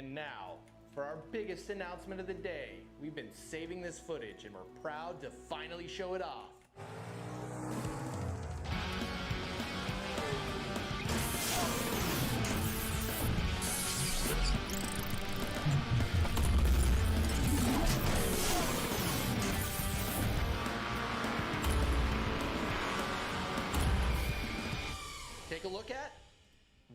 And now, for our biggest announcement of the day, we've been saving this footage and we're proud to finally show it off. Take a look at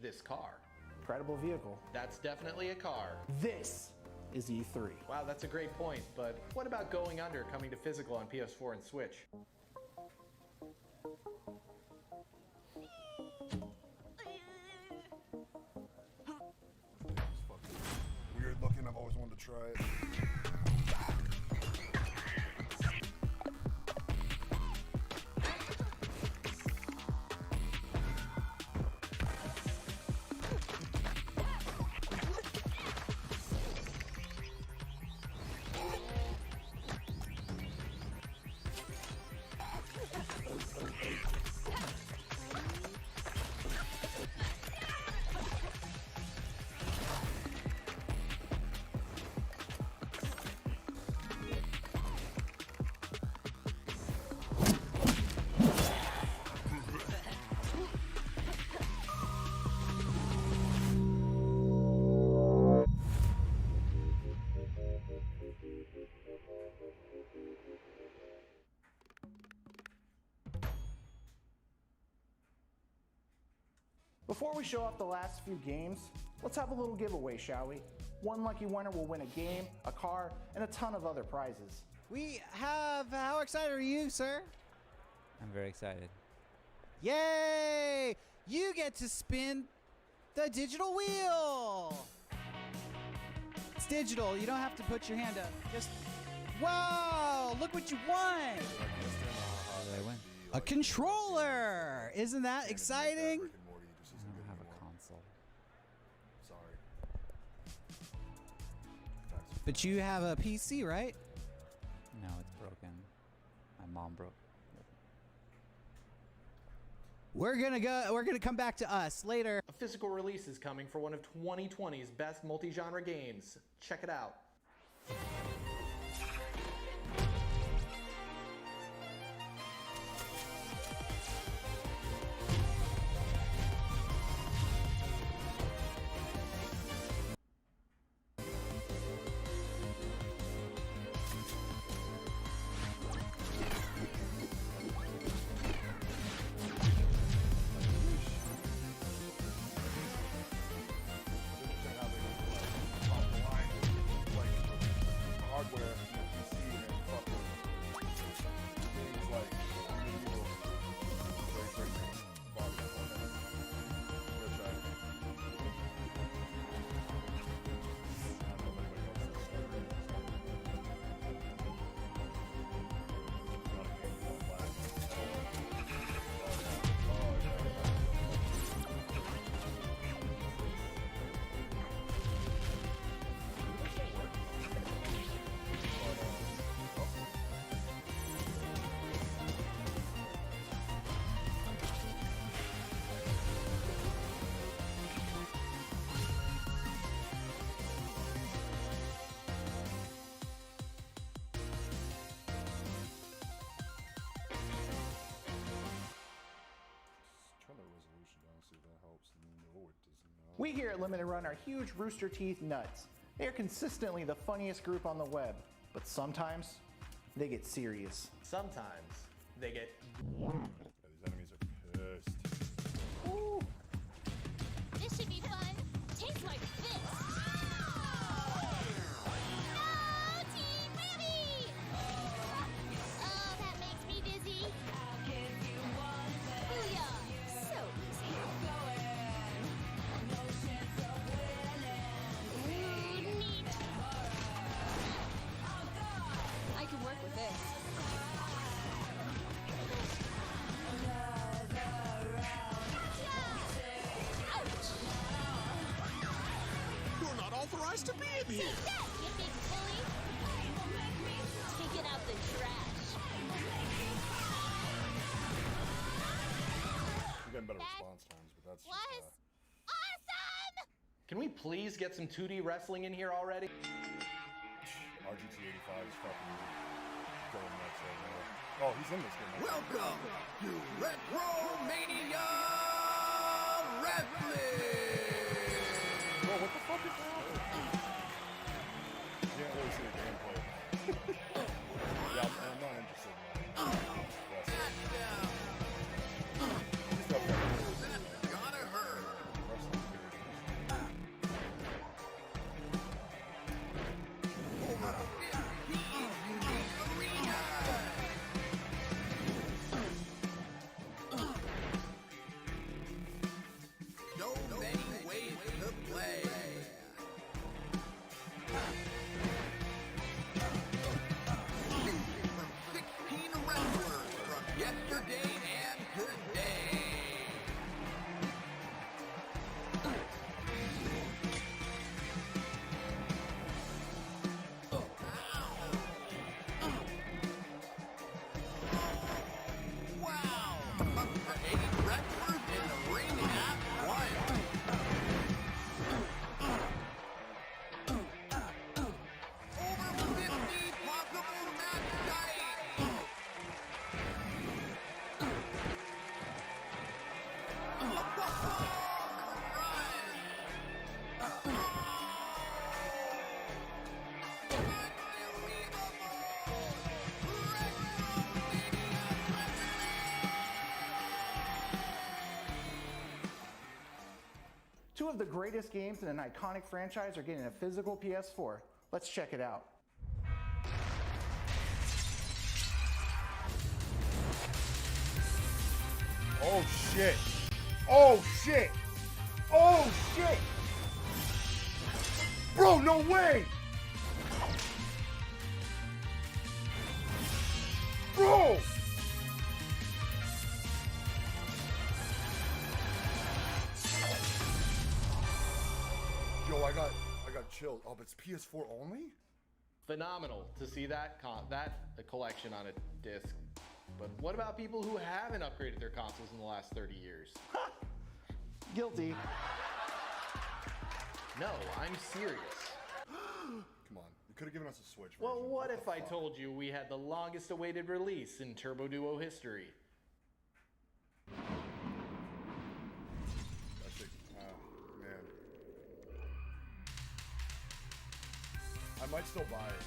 this car. Incredible vehicle. That's definitely a car. This is E3. Wow, that's a great point, but what about Going Under coming to physical on PS4 and Switch? It's fucking weird looking. I've always wanted to try it. Before we show off the last few games, let's have a little giveaway, shall we? One lucky winner will win a game, a car, and a ton of other prizes. We have, how excited are you, sir? I'm very excited. Yay! You get to spin the digital wheel! It's digital, you don't have to put your hand up. Just, wow, look what you won! How did I win? A controller! Isn't that exciting? I don't have a console. Sorry. But you have a PC, right? No, it's broken. My mom broke it. We're gonna come back to us later. A physical release is coming for one of 2020's best multi-genre games. Check it out. Hardware and PC and fucking things like medieval. Very crazy. Bottom of one minute. We're trying. I don't know if anybody knows this story. Not a game called Black. Oh, turn the resolution down, see if that helps. No, it does not. We here at Limited Run are huge Rooster Teeth nuts. They are consistently the funniest group on the web, but sometimes they get serious. Sometimes they get... Yeah, these enemies are pissed. Ooh. This should be fun. Tastes like this. No, Team Ribby! Oh, that makes me dizzy. Booyah! So easy. Ooh, neat. I can work with this. You're not authorized to be in here! Take that, you big bully! Taking out the trash. We're getting better response times, but that's Was just, awesome! Can we please get some 2D wrestling in here already? RGT 85 is fucking going nuts right now. Oh, he's in this game. Welcome to Retromania Wrestling! Bro, what the fuck is that? Can't really see the gameplay. Yeah, I'm not interested in that. That's gotta hurt. Over 15 unique arenas. So many ways to play. From 16 wrestlers from yesterday and today. Wow! 8 wrestlers in the ring at once. Over 50 possible match types. Two of the greatest games in an iconic franchise are getting a physical PS4. Let's check it out. Oh shit! Oh shit! Oh shit! Bro, no way! Bro! Yo, I got chilled. Oh, but it's PS4 only? Phenomenal to see that collection on a disc. But what about people who haven't upgraded their consoles in the last 30 years? Guilty. No, I'm serious. Come on, you could have given us a Switch version. Well, what the if I fuck? told you we had the longest awaited release in Turbo Duo history? That shit, man. I might still buy it.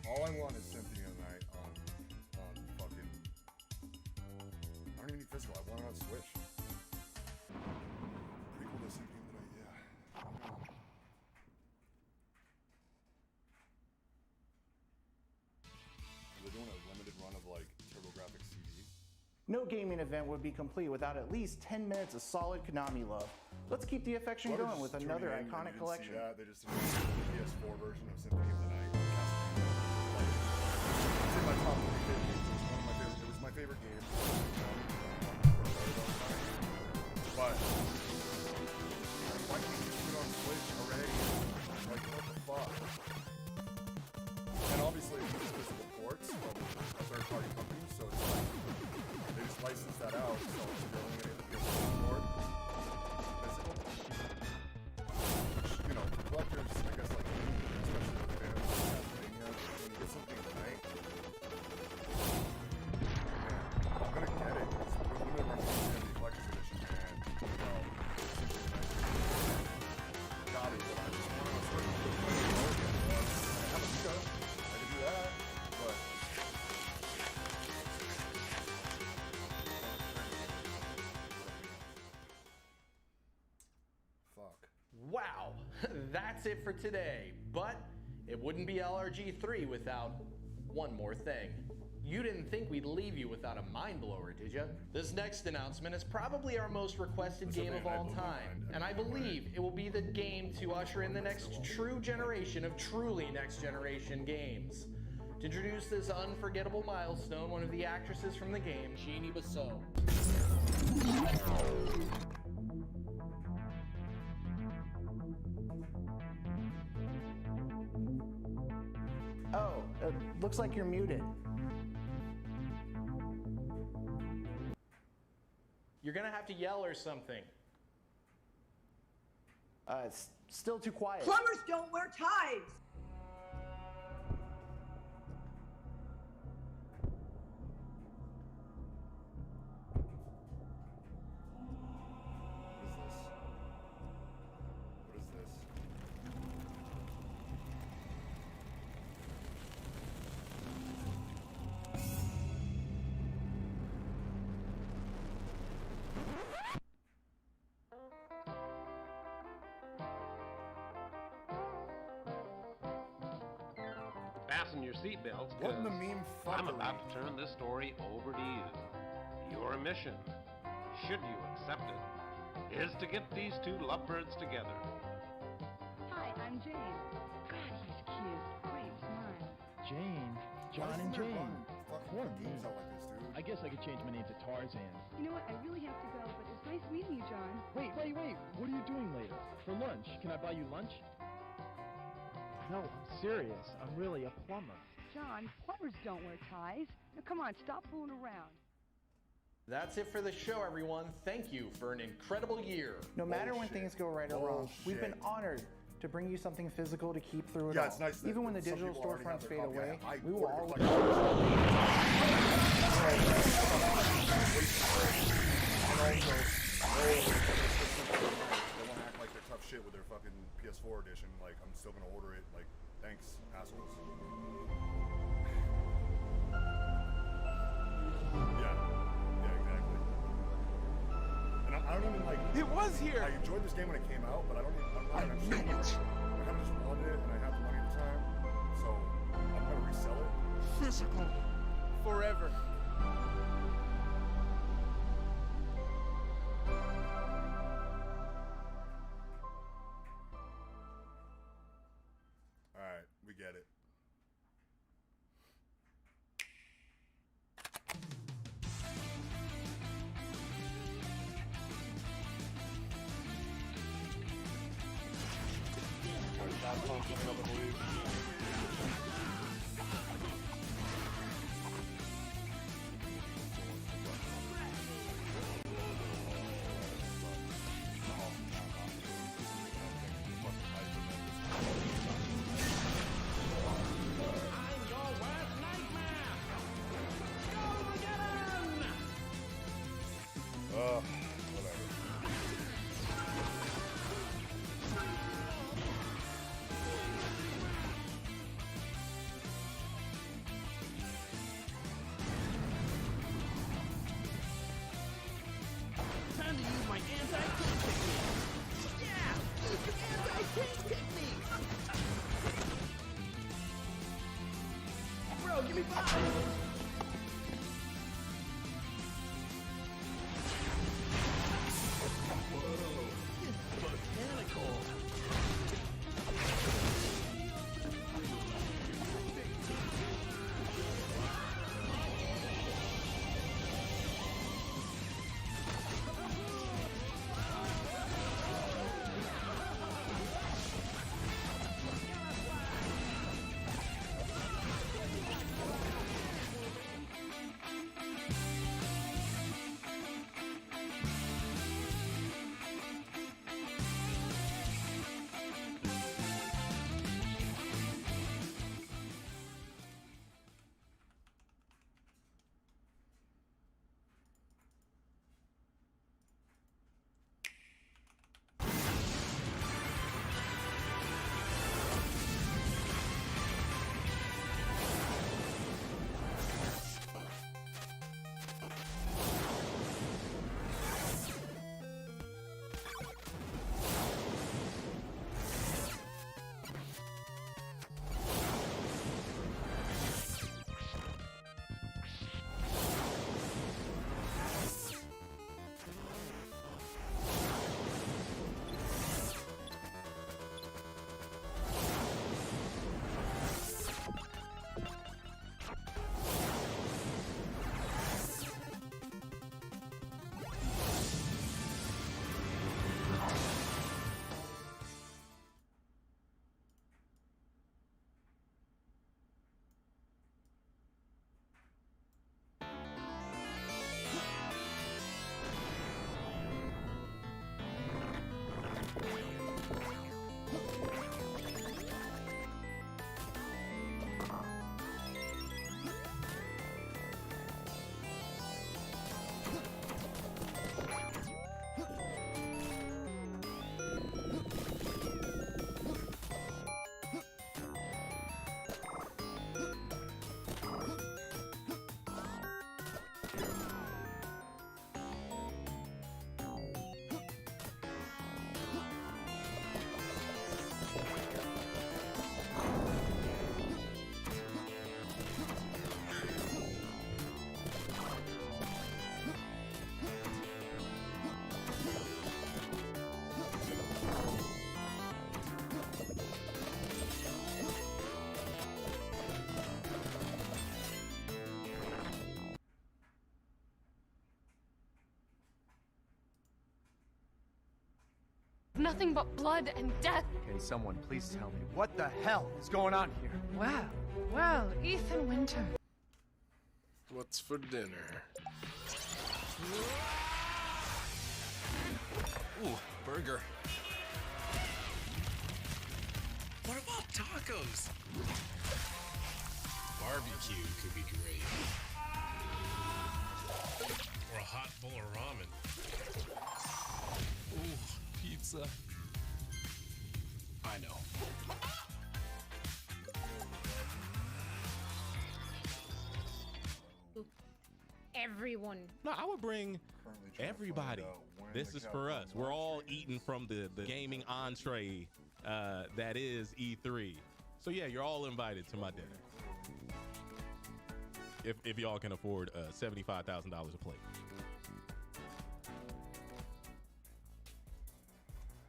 All I want is Symphony of the Night on fucking. I don't even need physical. I want it on Switch. Prequel to Symphony of the Night, yeah. I don't know. They're doing a limited run of like TurboGrafx CD. No gaming event would be complete without at least 10 minutes of solid Konami love. Let's keep the affection Whoever going with just another tuned in and iconic didn't collection. See that, they just didn't see the PS4 version of Symphony of the Night. It's in my top 3 favorite games. It was my favorite game. But why can't you do it on Switch already? Like what the fuck? And obviously it's just physical ports from a third-party company, so it's like they just license that out. So they're only gonna get the PS4 port physical. Which, you know, for collectors, I guess like especially for fans of Castlevania, when you get something tonight, man, I'm gonna get it. It's limited run the collector's edition, and you know, got it. I just want to start to play it again. I have a Vita, I can do that, but fuck. Wow, that's it for today. But it wouldn't be LRG E3 without one more thing. You didn't think we'd leave you without a mind blower, did you? This next announcement is probably our most requested game of all time, and I believe it will be the game to usher in the next true generation of truly next generation games. To introduce this unforgettable milestone, one of the actresses from the game, Jeannie Basso. Oh, looks like you're muted. You're gonna have to yell or something. It's still too quiet. Plumbers don't wear ties. What is this? Fasten your seatbelts, What in the 'cause meme I'm fuckery? about to turn this story over to you. Your mission, should you accept it, is to get these two lovebirds together. Hi, I'm Jane. God, he's cute. Great smile. Jane. Why John isn't and there Jane. fucking Poor games me. out like this, dude? I guess I could change my name to Tarzan. You know what? I really have to go, but it's nice meeting you, John. Wait. What are you doing later? For lunch? Can I buy you lunch? No, I'm serious. I'm really a plumber. John, plumbers don't wear ties. Now, come on, stop fooling around. That's it for the show, everyone. Thank you for an incredible year. No matter when Bullshit. things go right or wrong, we've been Bullshit. honored to bring you something physical to keep through it Yeah, all. it's nice that Even when the some digital people already have storefronts their fade copy. away, I we will ordered always. like and also, they want to act like they're tough shit with their fucking PS4 edition. Like, I'm still gonna order it. Like, thanks, assholes. Yeah, exactly. And I don't even like. It was here! I enjoyed this game when it came out, but I don't even. I kind of just wanted it, and I had the money at the time, so I'm gonna resell it. Physical. Forever. All right, we get it. Whatever. nothing but blood and death. Okay, someone please tell me, what the hell is going on here? Well, Ethan Winter. What's for dinner? Ooh, burger. What about tacos? Barbecue could be great. Or a hot bowl of ramen. Ooh, pizza. I know. Everyone. No, I would bring everybody. This is for us. We're all eating from the gaming entree that is E3. So yeah, you're all invited to my dinner. If y'all can afford $75,000 a plate.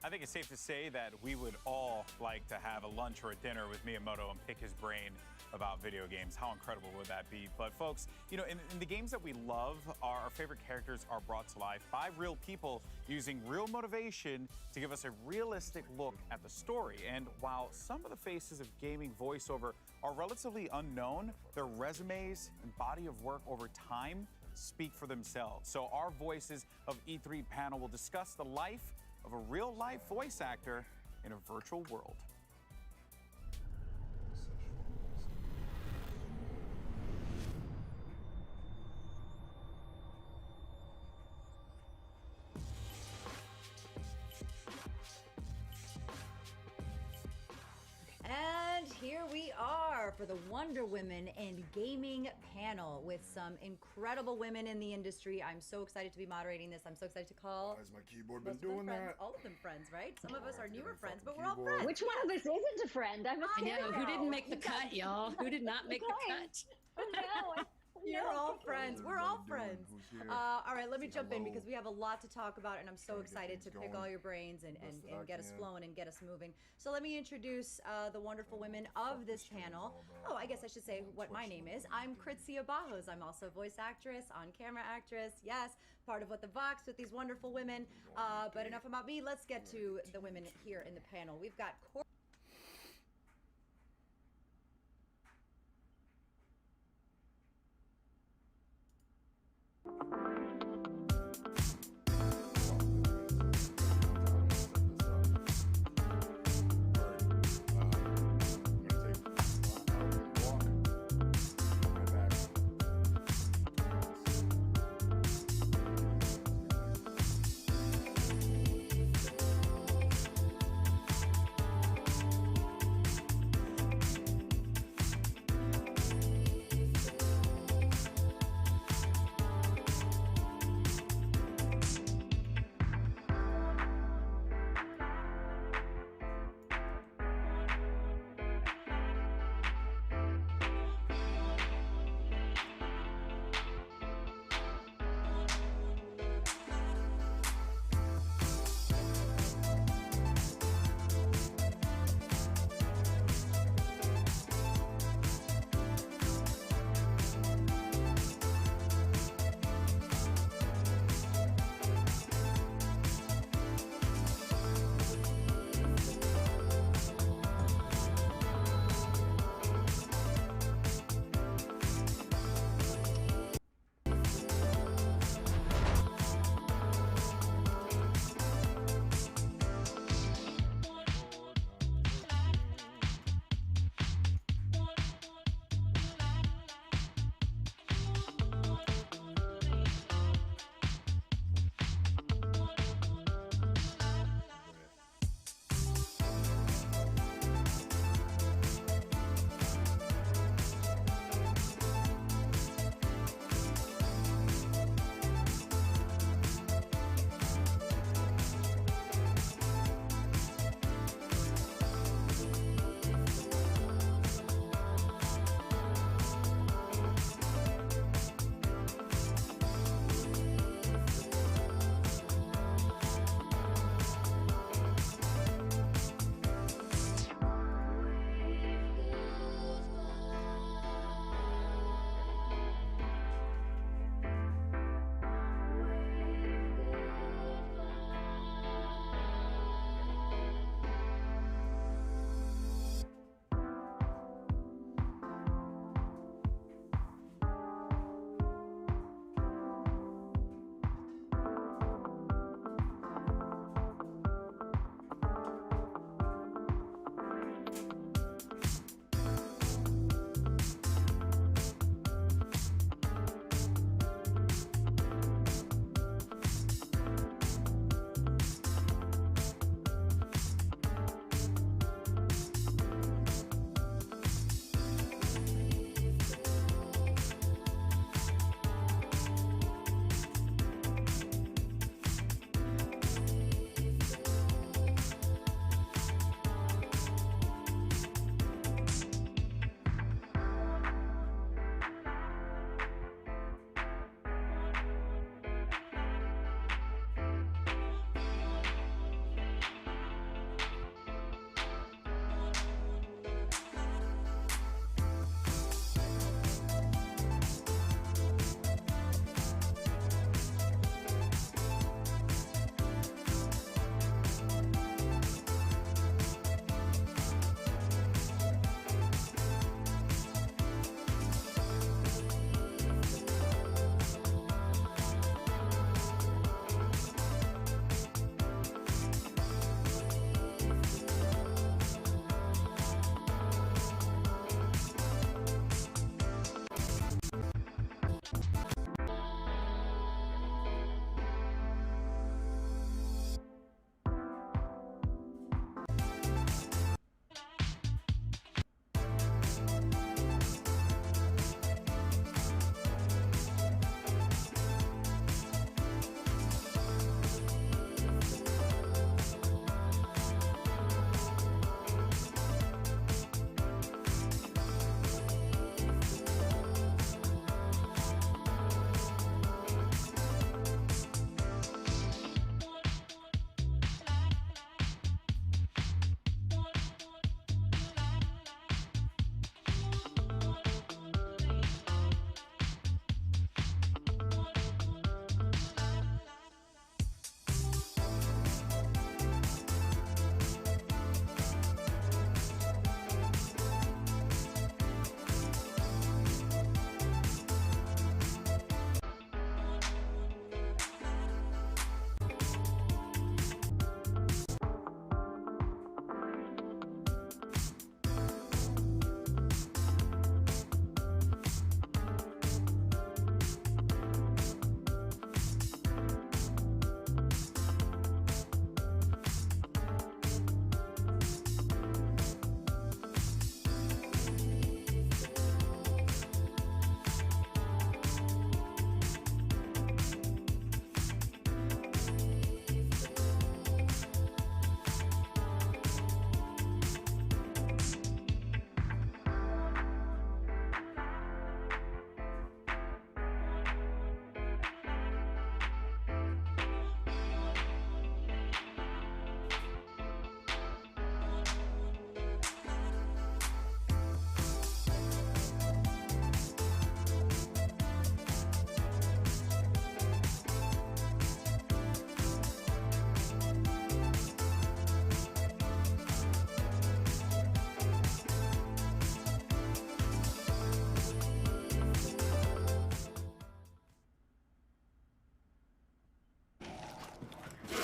I think it's safe to say that we would all like to have a lunch or a dinner with Miyamoto and pick his brain about video games. How incredible would that be? But folks, you know, in the games that we love, our favorite characters are brought to life by real people using real motivation to give us a realistic look at the story. And while some of the faces of gaming voiceover are relatively unknown, their resumes and body of work over time speak for themselves. So our Voices of E3 panel will discuss the life of a real-life voice actor in a virtual world. And here we are for the Wonder Women and Gaming panel with some incredible women in the industry. I'm so excited to be moderating this. I'm so excited to call. Why has my keyboard been most of them doing friends, that? all of them friends, right? Some of us are newer friends, but we're all friends. Which one of us isn't a friend? I'm I know, who didn't make the cut, y'all? Who did not make the cut? No, you're all friends. We're all friends. All right, let me jump in because we have a lot to talk about, and I'm so excited to pick all your brains and get us flowing and get us moving. So let me introduce the wonderful women of this panel. Oh, I guess I should say what my name is. I'm Kritzia Bajos. I'm also a voice actress, on-camera actress. Yes, part of What the Vox with these wonderful women. But enough about me. Let's get to the women here in the panel. We've got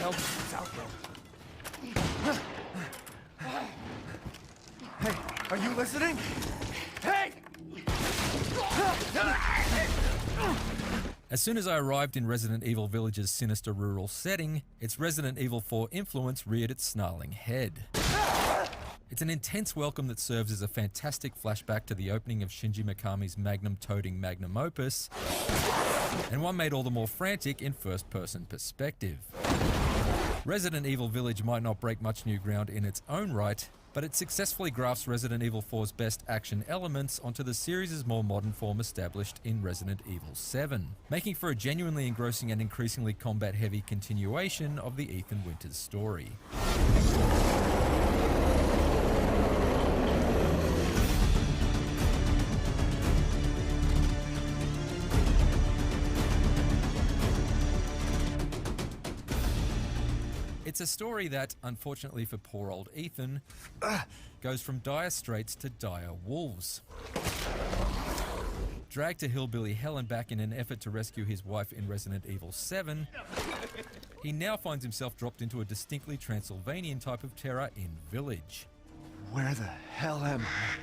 hell did this out, bro? Hey, are you listening? Hey! As soon as I arrived in Resident Evil Village's sinister rural setting, its Resident Evil 4 influence reared its snarling head. It's an intense welcome that serves as a fantastic flashback to the opening of Shinji Mikami's magnum-toting magnum opus, and one made all the more frantic in first-person perspective. Resident Evil Village might not break much new ground in its own right, but it successfully grafts Resident Evil 4's best action elements onto the series' more modern form established in Resident Evil 7, making for a genuinely engrossing and increasingly combat-heavy continuation of the Ethan Winters story. It's a story that, unfortunately for poor old Ethan, goes from dire straits to dire wolves. Dragged to hillbilly hell and back in an effort to rescue his wife in Resident Evil 7, he now finds himself dropped into a distinctly Transylvanian type of terror in Village. Where the hell am I?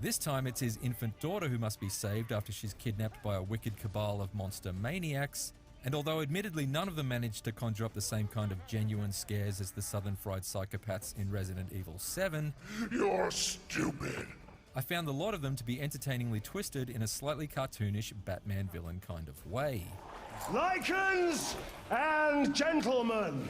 This time it's his infant daughter who must be saved after she's kidnapped by a wicked cabal of monster maniacs. And although admittedly none of them managed to conjure up the same kind of genuine scares as the southern fried psychopaths in Resident Evil 7, You're stupid. I found a lot of them to be entertainingly twisted in a slightly cartoonish Batman villain kind of way. Lycans and gentlemen!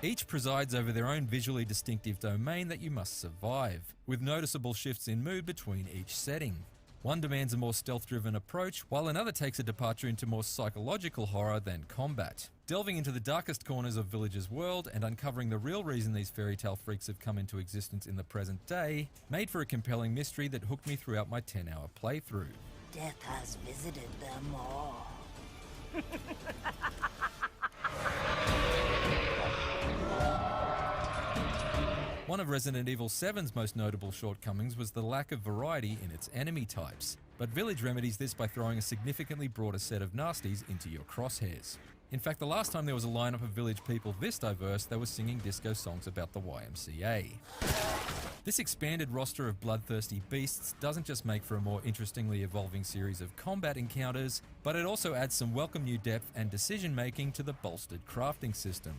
Each presides over their own visually distinctive domain that you must survive, with noticeable shifts in mood between each setting. One demands a more stealth-driven approach, while another takes a departure into more psychological horror than combat. Delving into the darkest corners of Village's world and uncovering the real reason these fairy tale freaks have come into existence in the present day, made for a compelling mystery that hooked me throughout my 10-hour playthrough. Death has visited them all. One of Resident Evil 7's most notable shortcomings was the lack of variety in its enemy types, but Village remedies this by throwing a significantly broader set of nasties into your crosshairs. In fact, the last time there was a lineup of Village people this diverse, they were singing disco songs about the YMCA. This expanded roster of bloodthirsty beasts doesn't just make for a more interestingly evolving series of combat encounters, but it also adds some welcome new depth and decision-making to the bolstered crafting system.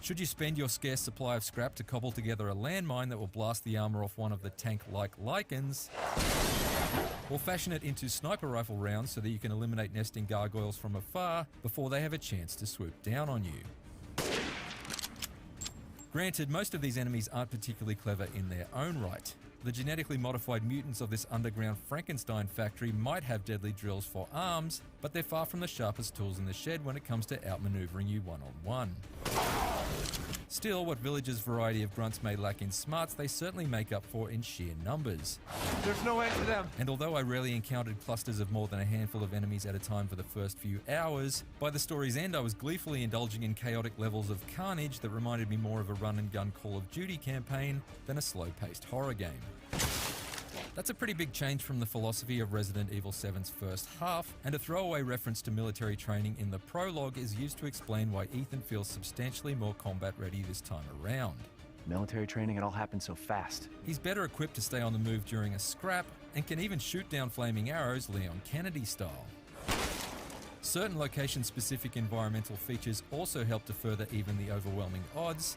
Should you spend your scarce supply of scrap to cobble together a landmine that will blast the armor off one of the tank-like Lycans, or fashion it into sniper rifle rounds so that you can eliminate nesting gargoyles from afar before they have a chance to swoop down on you. Granted, most of these enemies aren't particularly clever in their own right. The genetically modified mutants of this underground Frankenstein factory might have deadly drills for arms, but they're far from the sharpest tools in the shed when it comes to outmaneuvering you one-on-one. Still, what Village's variety of grunts may lack in smarts, they certainly make up for in sheer numbers. There's no end to them. And although I rarely encountered clusters of more than a handful of enemies at a time for the first few hours, by the story's end I was gleefully indulging in chaotic levels of carnage that reminded me more of a run-and-gun Call of Duty campaign than a slow-paced horror game. That's a pretty big change from the philosophy of Resident Evil 7's first half, and a throwaway reference to military training in the prologue is used to explain why Ethan feels substantially more combat ready this time around. Military training, it all happened so fast. He's better equipped to stay on the move during a scrap, and can even shoot down flaming arrows Leon Kennedy style. Certain location-specific environmental features also help to further even the overwhelming odds,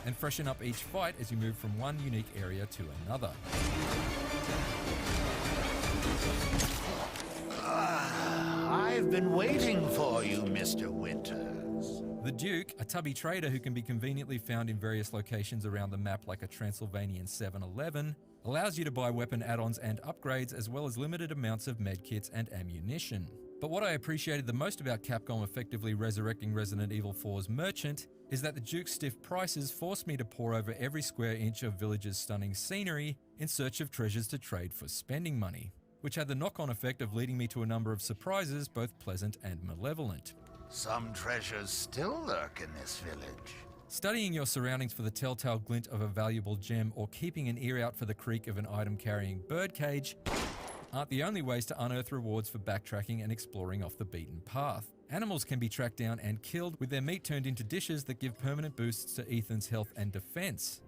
and freshen up each fight as you move from one unique area to another. I've been waiting for you, Mr. Winters. The Duke, a tubby trader who can be conveniently found in various locations around the map like a Transylvanian 7-Eleven, allows you to buy weapon add-ons and upgrades as well as limited amounts of medkits and ammunition. But what I appreciated the most about Capcom effectively resurrecting Resident Evil 4's merchant is that the Duke's stiff prices forced me to pore over every square inch of Village's stunning scenery in search of treasures to trade for spending money, which had the knock-on effect of leading me to a number of surprises, both pleasant and malevolent. Some treasures still lurk in this village. Studying your surroundings for the telltale glint of a valuable gem or keeping an ear out for the creak of an item-carrying birdcage aren't the only ways to unearth rewards for backtracking and exploring off the beaten path. Animals can be tracked down and killed, with their meat turned into dishes that give permanent boosts to Ethan's health and defense.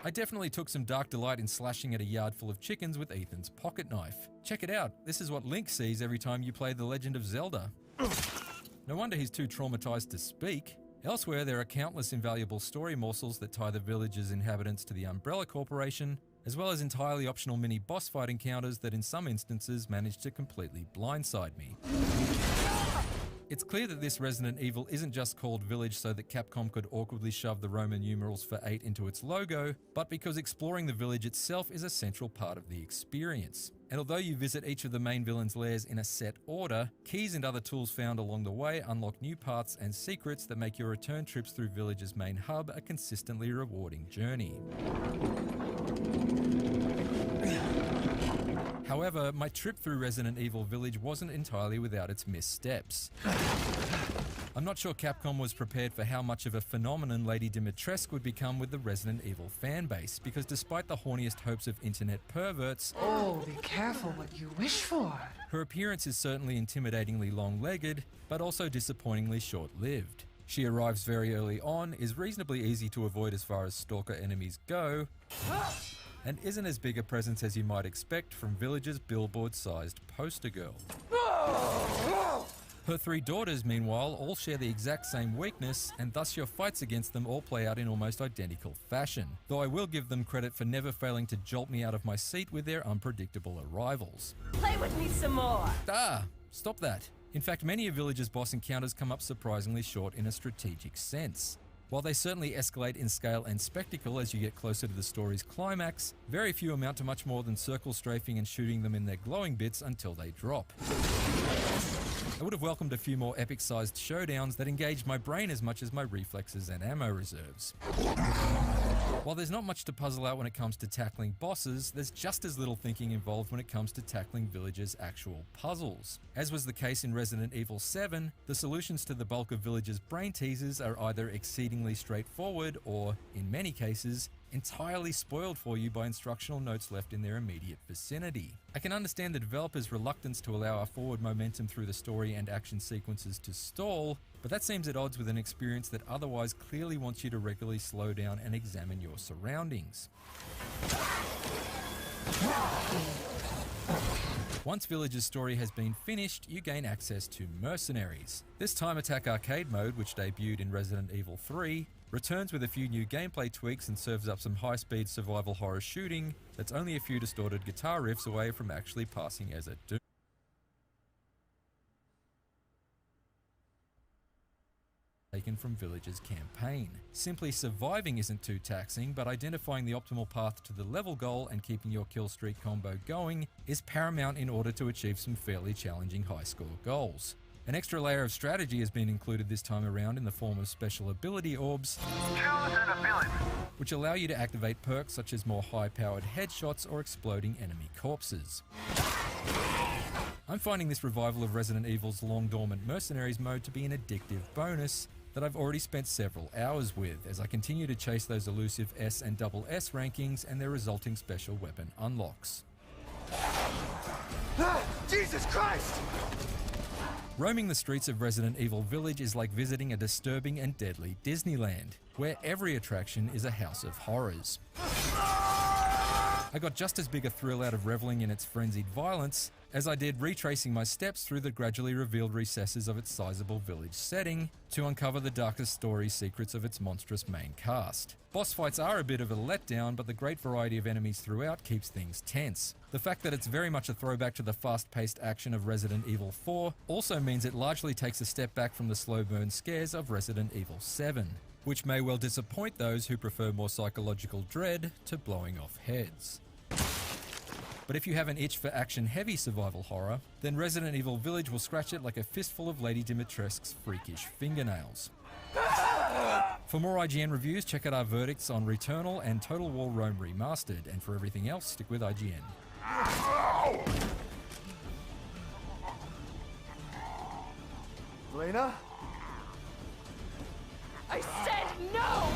I definitely took some dark delight in slashing at a yard full of chickens with Ethan's pocket knife. Check it out, this is what Link sees every time you play The Legend of Zelda. No wonder he's too traumatized to speak. Elsewhere, there are countless invaluable story morsels that tie the village's inhabitants to the Umbrella Corporation, as well as entirely optional mini boss fight encounters that in some instances manage to completely blindside me. It's clear that this Resident Evil isn't just called Village so that Capcom could awkwardly shove the Roman numerals for 8 into its logo, but because exploring the village itself is a central part of the experience. And although you visit each of the main villains' lairs in a set order, keys and other tools found along the way unlock new paths and secrets that make your return trips through Village's main hub a consistently rewarding journey. However, my trip through Resident Evil Village wasn't entirely without its missteps. I'm not sure Capcom was prepared for how much of a phenomenon Lady Dimitrescu would become with the Resident Evil fanbase, because despite the horniest hopes of internet perverts, oh, be careful what you wish for. Her appearance is certainly intimidatingly long-legged, but also disappointingly short-lived. She arrives very early on, is reasonably easy to avoid as far as stalker enemies go, and isn't as big a presence as you might expect from Village's billboard-sized poster girl. Her 3 daughters, meanwhile, all share the exact same weakness, and thus your fights against them all play out in almost identical fashion, though I will give them credit for never failing to jolt me out of my seat with their unpredictable arrivals. Play with me some more! Ah, stop that. In fact, many of Village's boss encounters come up surprisingly short in a strategic sense. While they certainly escalate in scale and spectacle as you get closer to the story's climax, very few amount to much more than circle strafing and shooting them in their glowing bits until they drop. I would have welcomed a few more epic-sized showdowns that engaged my brain as much as my reflexes and ammo reserves. While there's not much to puzzle out when it comes to tackling bosses, there's just as little thinking involved when it comes to tackling Village's actual puzzles. As was the case in Resident Evil 7, the solutions to the bulk of Village's brain teasers are either exceedingly straightforward or, in many cases, entirely spoiled for you by instructional notes left in their immediate vicinity. I can understand the developers' reluctance to allow our forward momentum through the story and action sequences to stall, but that seems at odds with an experience that otherwise clearly wants you to regularly slow down and examine your surroundings. Once Village's story has been finished, you gain access to Mercenaries. This Time Attack arcade mode, which debuted in Resident Evil 3, returns with a few new gameplay tweaks and serves up some high-speed survival horror shooting that's only a few distorted guitar riffs away from actually passing as a Doom. Taken from Village's campaign. Simply surviving isn't too taxing, but identifying the optimal path to the level goal and keeping your kill streak combo going is paramount in order to achieve some fairly challenging high score goals. An extra layer of strategy has been included this time around in the form of special ability orbs, which allow you to activate perks such as more high-powered headshots or exploding enemy corpses. I'm finding this revival of Resident Evil's long-dormant Mercenaries mode to be an addictive bonus that I've already spent several hours with as I continue to chase those elusive S and double S rankings and their resulting special weapon unlocks. Ah, Jesus Christ! Roaming the streets of Resident Evil Village is like visiting a disturbing and deadly Disneyland, where every attraction is a house of horrors. I got just as big a thrill out of reveling in its frenzied violence as I did retracing my steps through the gradually revealed recesses of its sizable village setting to uncover the darkest story secrets of its monstrous main cast. Boss fights are a bit of a letdown, but the great variety of enemies throughout keeps things tense. The fact that it's very much a throwback to the fast-paced action of Resident Evil 4 also means it largely takes a step back from the slow burn scares of Resident Evil 7, which may well disappoint those who prefer more psychological dread to blowing off heads. But if you have an itch for action-heavy survival horror, then Resident Evil Village will scratch it like a fistful of Lady Dimitrescu's freakish fingernails. For more IGN reviews, check out our verdicts on Returnal and Total War Rome Remastered, and for everything else, stick with IGN. Lena? I said no!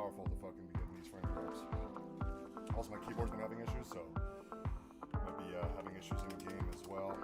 powerful to fucking be getting these frame drops. Also, my keyboard's been having issues, so might be having issues in the game as well.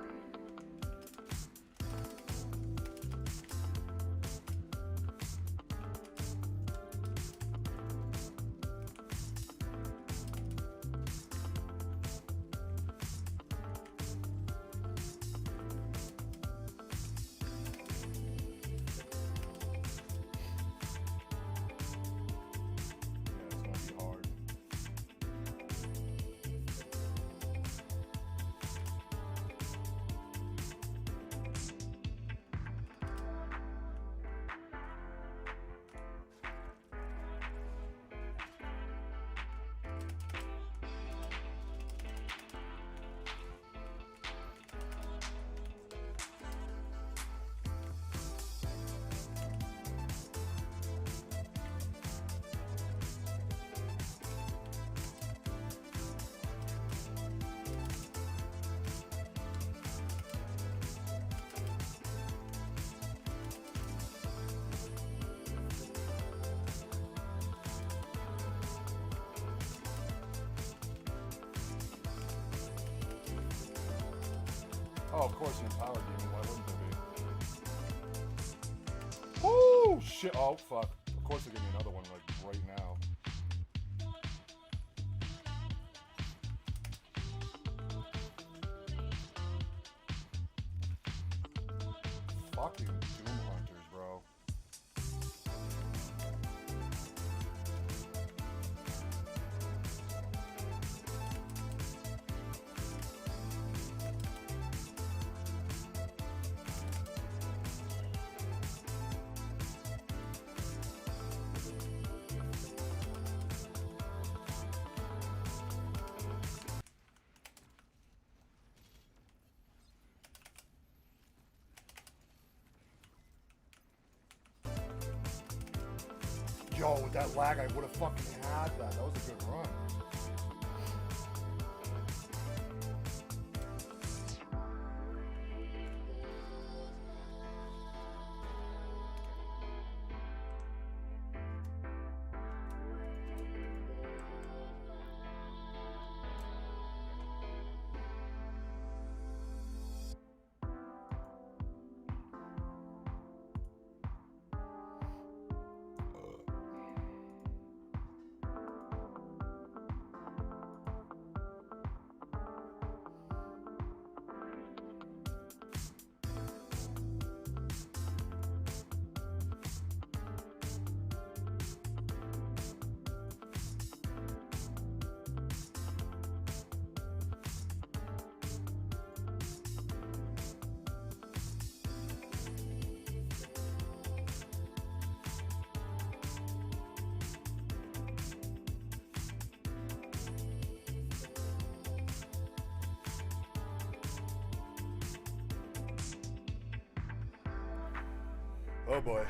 Oh, of course, an empowered demon. Why wouldn't there be? Oh, shit. Oh, fuck. Of course, they'll give me another one, like, right now. Fucking Doom Hunters, bro. Yo, with that lag, I would have fucking had that. That was a good run. Oh boy.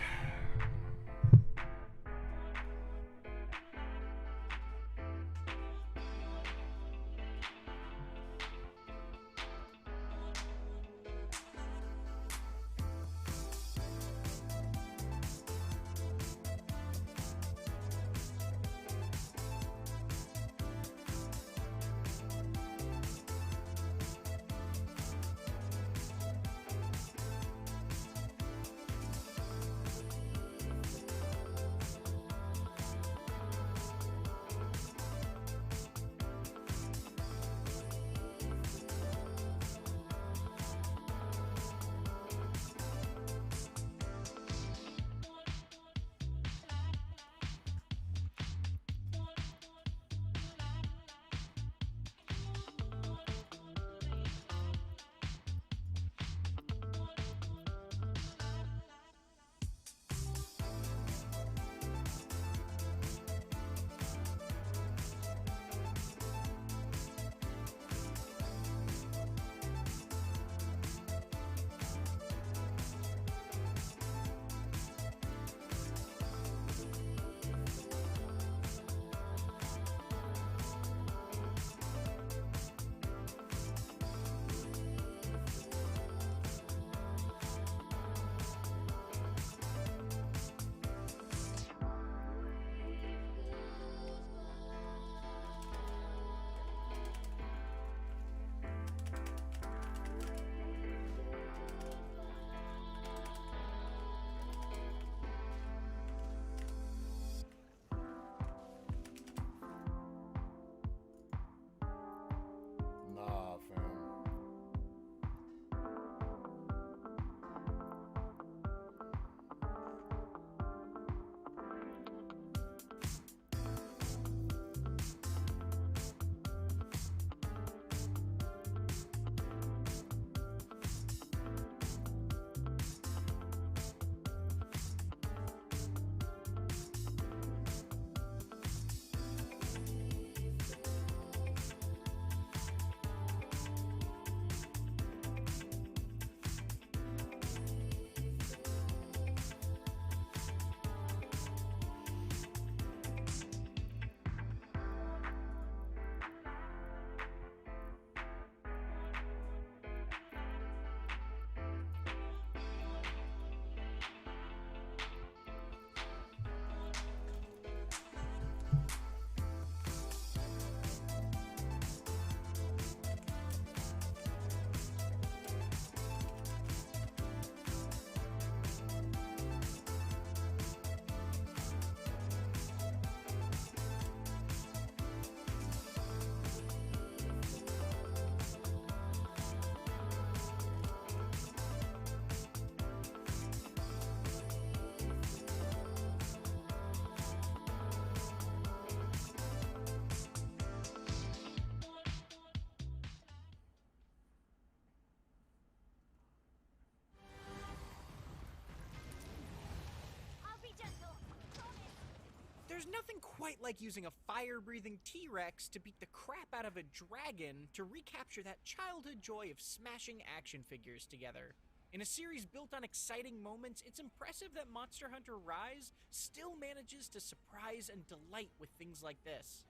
There's nothing quite like using a fire-breathing T-Rex to beat the crap out of a dragon to recapture that childhood joy of smashing action figures together. In a series built on exciting moments, it's impressive that Monster Hunter Rise still manages to surprise and delight with things like this.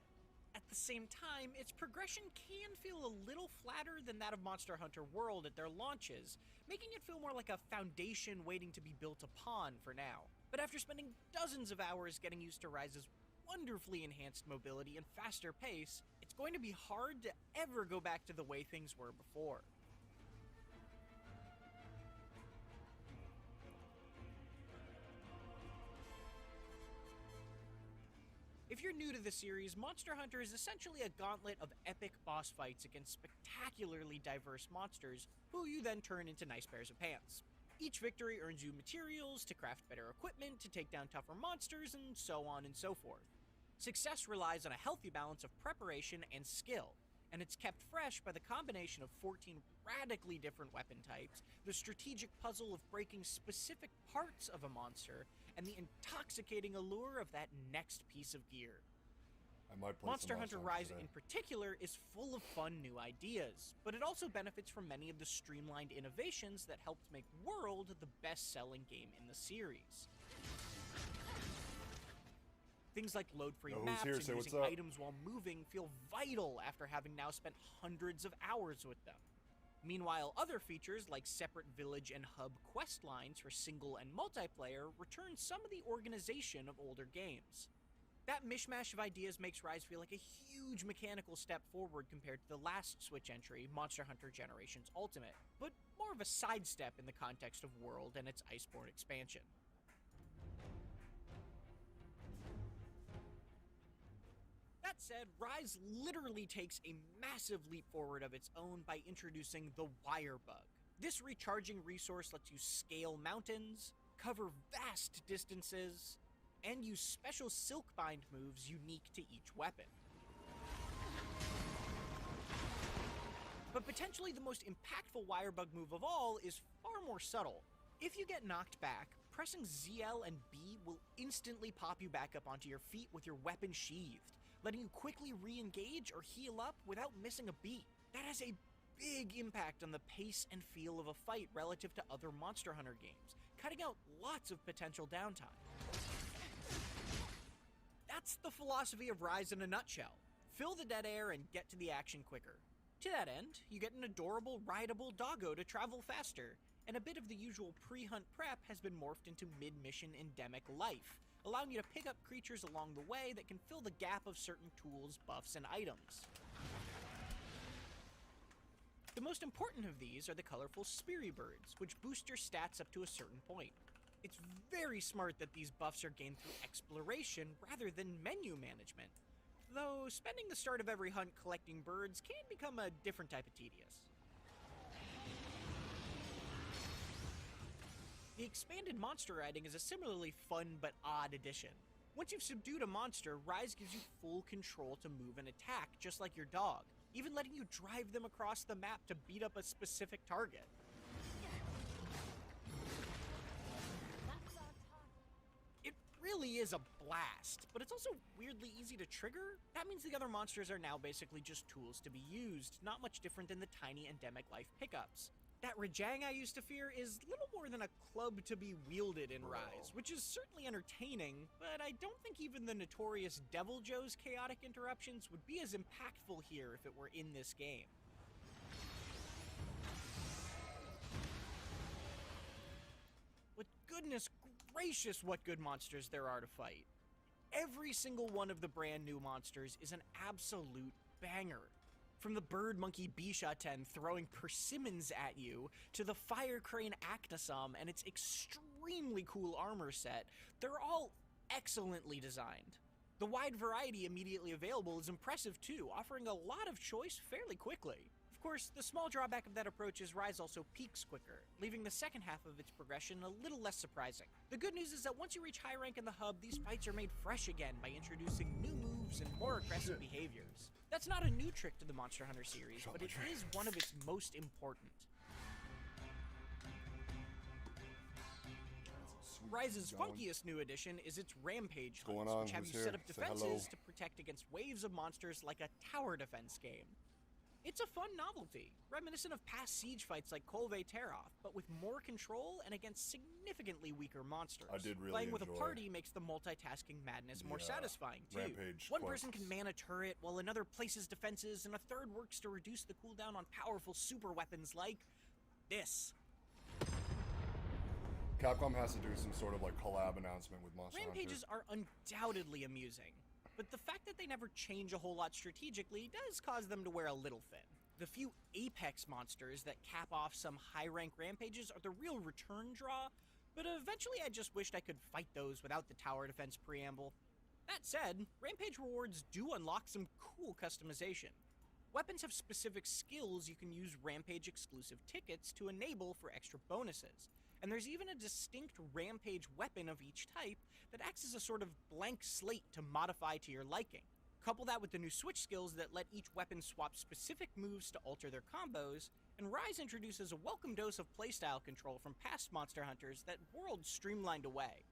At the same time, its progression can feel a little flatter than that of Monster Hunter World at their launches, making it feel more like a foundation waiting to be built upon for now. But after spending dozens of hours getting used to Rise's wonderfully enhanced mobility and faster pace, it's going to be hard to ever go back to the way things were before. If you're new to the series, Monster Hunter is essentially a gauntlet of epic boss fights against spectacularly diverse monsters, who you then turn into nice pairs of pants. Each victory earns you materials to craft better equipment, to take down tougher monsters, and so on and so forth. Success relies on a healthy balance of preparation and skill, and it's kept fresh by the combination of 14 radically different weapon types, the strategic puzzle of breaking specific parts of a monster, and the intoxicating allure of that next piece of gear. I might play Monster some Hunter Monster Rise today. in particular is full of fun new ideas, but it also benefits from many of the streamlined innovations that helped make World the best-selling game in the series. Things like load-free Yo, who's maps here? and Say using what's up. items while moving feel vital after having now spent hundreds of hours with them. Meanwhile, other features like separate village and hub quest lines for single and multiplayer return some of the organization of older games. That mishmash of ideas makes Rise feel like a huge mechanical step forward compared to the last Switch entry, Monster Hunter Generations Ultimate, but more of a sidestep in the context of World and its Iceborne expansion. That said, Rise literally takes a massive leap forward of its own by introducing the Wire Bug. This recharging resource lets you scale mountains, cover vast distances, and use special Silkbind moves unique to each weapon. But potentially the most impactful Wire Bug move of all is far more subtle. If you get knocked back, pressing ZL and B will instantly pop you back up onto your feet with your weapon sheathed, letting you quickly re-engage or heal up without missing a beat. That has a big impact on the pace and feel of a fight relative to other Monster Hunter games, cutting out lots of potential downtime. That's the philosophy of Rise in a nutshell. Fill the dead air and get to the action quicker. To that end, you get an adorable, rideable doggo to travel faster, and a bit of the usual pre-hunt prep has been morphed into mid-mission endemic life, allowing you to pick up creatures along the way that can fill the gap of certain tools, buffs, and items. The most important of these are the colorful Speary Birds, which boost your stats up to a certain point. It's very smart that these buffs are gained through exploration rather than menu management, though spending the start of every hunt collecting birds can become a different type of tedious. The expanded monster riding is a similarly fun but odd addition. Once you've subdued a monster, Rise gives you full control to move and attack, just like your dog, even letting you drive them across the map to beat up a specific target. It really is a blast, but it's also weirdly easy to trigger. That means the other monsters are now basically just tools to be used, not much different than the tiny endemic life pickups. That Rajang I used to fear is little more than a club to be wielded in Rise, which is certainly entertaining, but I don't think even the notorious Devil Joe's chaotic interruptions would be as impactful here if it were in this game. But goodness gracious, what good monsters there are to fight. Every single one of the brand new monsters is an absolute banger. From the bird monkey Bishaten throwing persimmons at you, to the fire crane Actisom and its extremely cool armor set, they're all excellently designed. The wide variety immediately available is impressive too, offering a lot of choice fairly quickly. Of course, the small drawback of that approach is Rise also peaks quicker, leaving the second half of its progression a little less surprising. The good news is that once you reach high rank in the hub, these fights are made fresh again by introducing new moves and more aggressive behaviors. That's not a new trick to the Monster Hunter series, but it is one of its most important. Sweet Rise's Going. funkiest new addition is its Rampage going hunts, on? which have Who's you here? set up Say hello. defenses to protect against waves of monsters like a tower defense game. It's a fun novelty, reminiscent of past siege fights like Kolve Teroth, but with more control and against significantly weaker monsters. I did really Playing with a enjoy party makes the multitasking madness more satisfying, too. Rampage One quests. person can man a turret, while another places defenses, and a third works to reduce the cooldown on powerful super weapons like this. Capcom has to do some sort of like collab announcement with Monster Rampages Hunter. are undoubtedly amusing, but the fact that they never change a whole lot strategically does cause them to wear a little thin. The few Apex monsters that cap off some high-rank Rampages are the real return draw, but eventually I just wished I could fight those without the tower defense preamble. That said, Rampage rewards do unlock some cool customization. Weapons have specific skills you can use Rampage-exclusive tickets to enable for extra bonuses, and there's even a distinct Rampage weapon of each type that acts as a sort of blank slate to modify to your liking. Couple that with the new switch skills that let each weapon swap specific moves to alter their combos, and Rise introduces a welcome dose of playstyle control from past Monster Hunters that World streamlined away.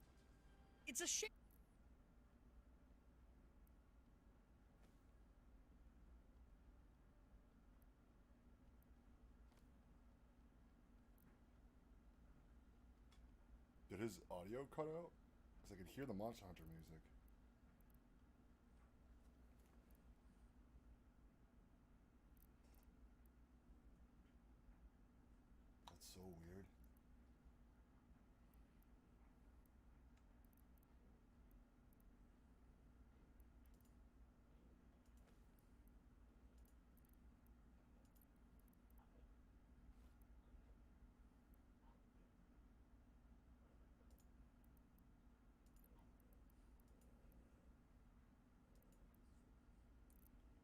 It's a shame. Did his audio cut out? Because I could hear the Monster Hunter music. That's so weird.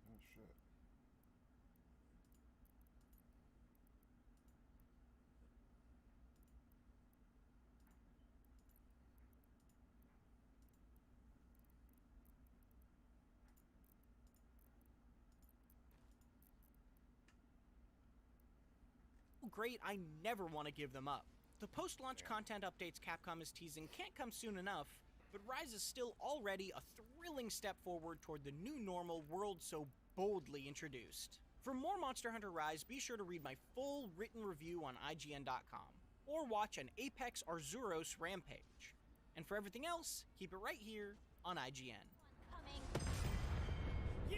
Oh shit. Great, I never want to give them up. The post-launch content updates Capcom is teasing can't come soon enough, but Rise is still already a thrilling step forward toward the new normal World so boldly introduced. For more Monster Hunter Rise, be sure to read my full written review on IGN.com, or watch an Apex Arzuros Rampage. And for everything else, keep it right here on IGN. Yeah!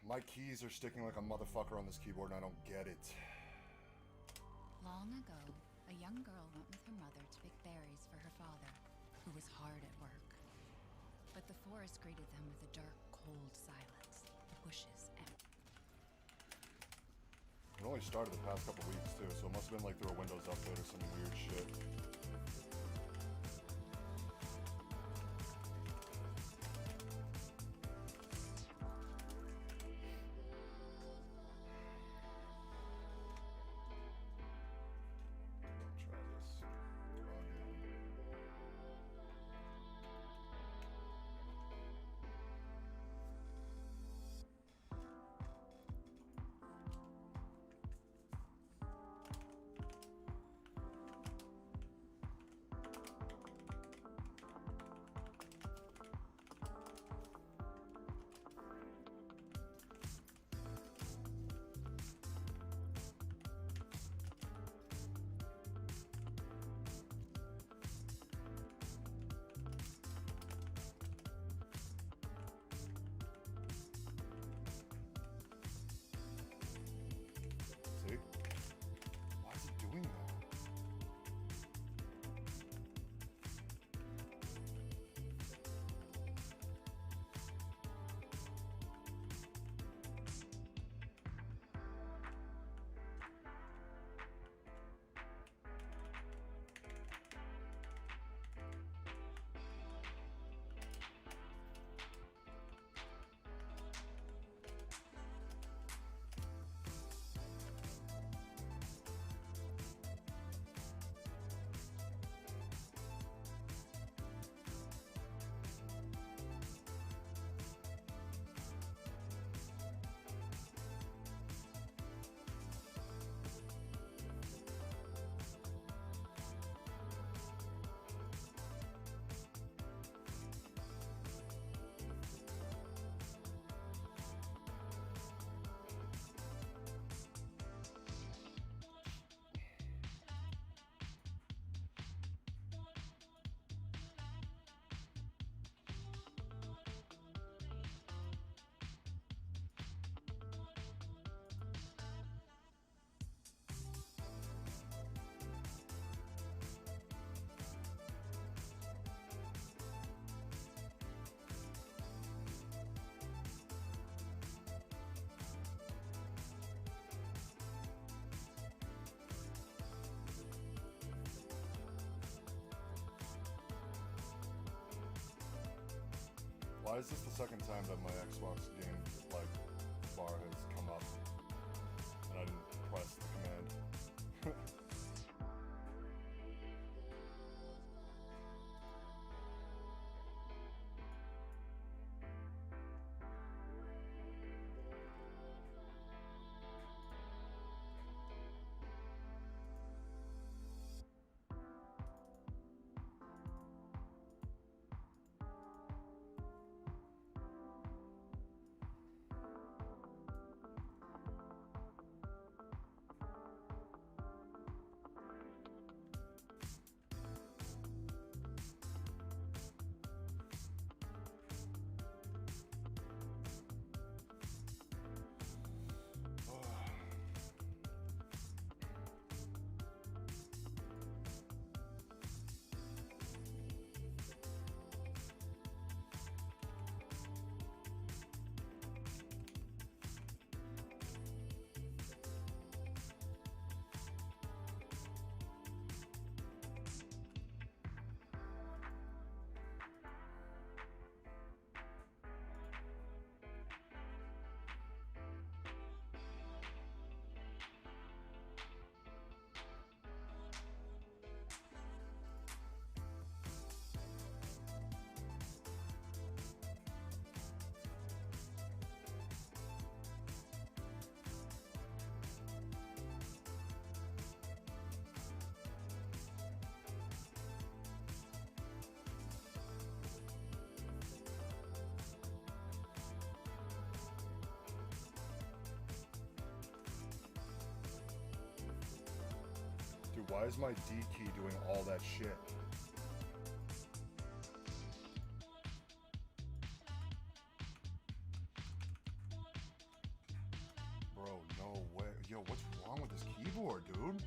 My keys are sticking like a motherfucker on this keyboard and I don't get it. Long ago, a young girl went with her mother to pick berries for her father, who was hard at work. But the forest greeted them with a dark, cold silence. The bushes empty. It only started the past couple weeks too, so it must have been like through a Windows update or some weird shit. See? Why is it doing that? Why is this the second time that my Xbox game bar has come up and I didn't press the command? Dude, why is my D key doing all that shit? Bro, no way. Yo, what's wrong with this keyboard, dude?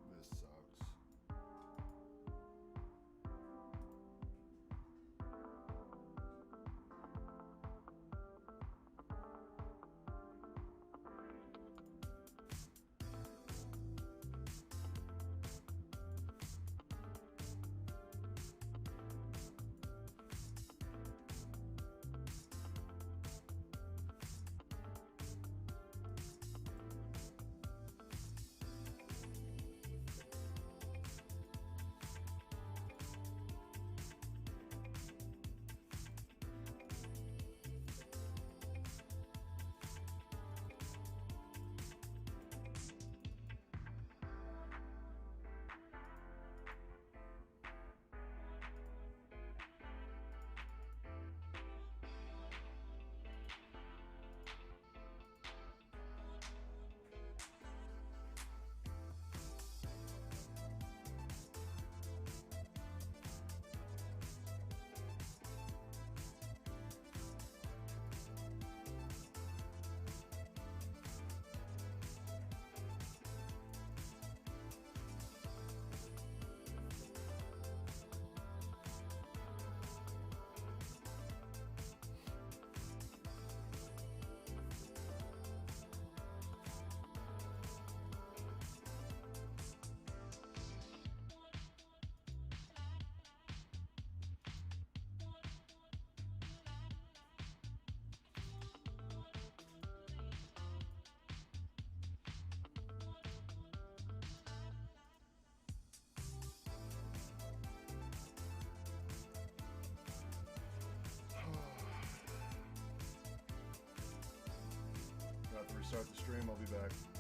This sucks. Got to restart the stream. I'll be back.